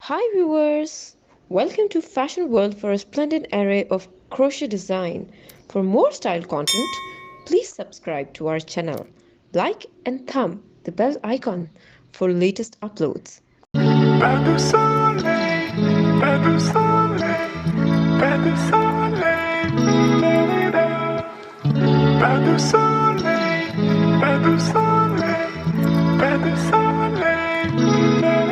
Hi viewers! Welcome to Fashion World for a splendid array of crochet design. For more style content, please subscribe to our channel. Like and thumb the bell icon for latest uploads. Pas de soleil, pas de soleil, pas de soleil, da-da-da. Pas de soleil, pas de soleil, pas de soleil, da-da-da.